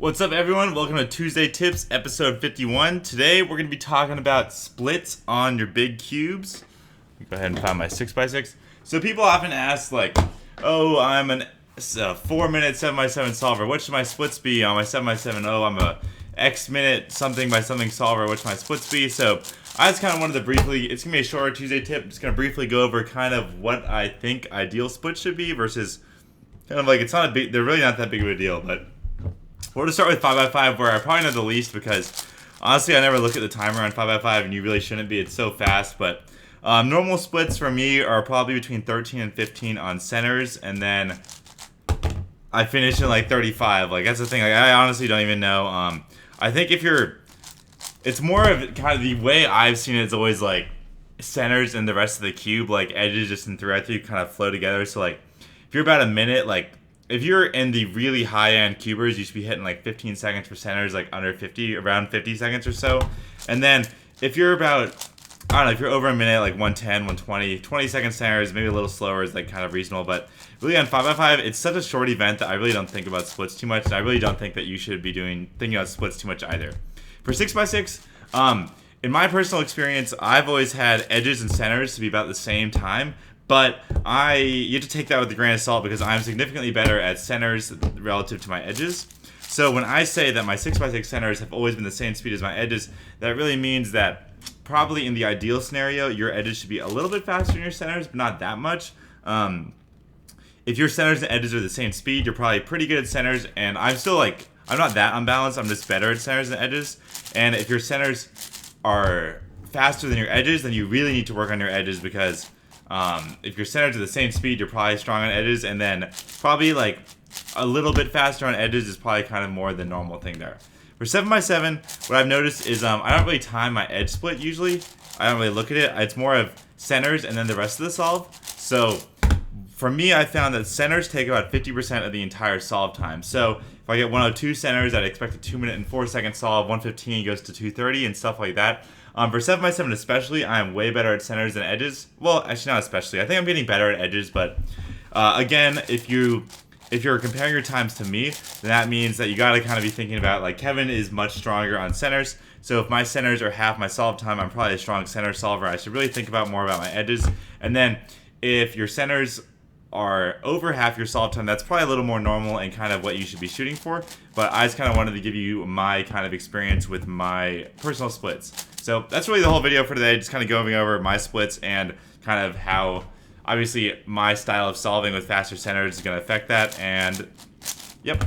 What's up, everyone? Welcome to Tuesday Tips, episode 51. Today, we're going to be talking about splits on your big cubes. Go ahead and find my 6x6. So people often ask, like, oh, I'm a 4-minute 7x7 solver. What should my splits be on my 7x7? Oh, I'm a X minute something by something solver. What should my splits be? So I just kind of wanted to briefly, it's going to be a shorter Tuesday tip. I'm just going to briefly go over kind of what I think ideal splits should be versus kind of like, it's not a big, they're really not that big of a deal, but we're going to start with 5x5, where I probably know the least because, honestly, I never look at the timer on 5x5, and you really shouldn't be. It's so fast. But normal splits for me are probably between 13 and 15 on centers, and then I finish in like 35. Like, that's the thing. Like, I honestly don't even know. I think if you're... It's more of kind of the way I've seen it is always like centers and the rest of the cube, like edges just and throughout you kind of flow together. So, like, if you're about a minute, like... If you're in the really high-end cubers, you should be hitting like 15 seconds for centers, like under 50, around 50 seconds or so. And then if you're about, I don't know, if you're over a minute, like 110, 120, 20-second centers, maybe a little slower is like kind of reasonable. But really on 5x5, it's such a short event that I really don't think about splits too much. And I really don't think that you should be thinking about splits too much either. For 6x6, in my personal experience, I've always had edges and centers to be about the same time. But you have to take that with a grain of salt because I'm significantly better at centers relative to my edges. So when I say that my 6x6 centers have always been the same speed as my edges, that really means that probably in the ideal scenario, your edges should be a little bit faster than your centers, but not that much. If your centers and edges are the same speed, you're probably pretty good at centers, and I'm still like, I'm not that unbalanced, I'm just better at centers and edges. And if your centers are faster than your edges, then you really need to work on your edges because if your centers are the same speed, you're probably strong on edges, and then probably like a little bit faster on edges is probably kind of more the normal thing there. For 7x7, what I've noticed is I don't really time my edge split usually. I don't really look at it. It's more of centers and then the rest of the solve. So for me, I found that centers take about 50% of the entire solve time. So if I get 102 centers, I'd expect a 2 minute and 4 second solve. 115 goes to 230 and stuff like that. For 7x7 especially, I am way better at centers than edges. Well, actually not especially. I think I'm getting better at edges, but again, if you're comparing your times to me, then that means that you got to kind of be thinking about, like, Kevin is much stronger on centers. So if my centers are half my solve time, I'm probably a strong center solver. I should really think about more about my edges. And then if your centers are over half your solve time, that's probably a little more normal and kind of what you should be shooting for. But I just kind of wanted to give you my kind of experience with my personal splits. So that's really the whole video for today, just kind of going over my splits and kind of how, obviously, my style of solving with faster centers is going to affect that. And, yep.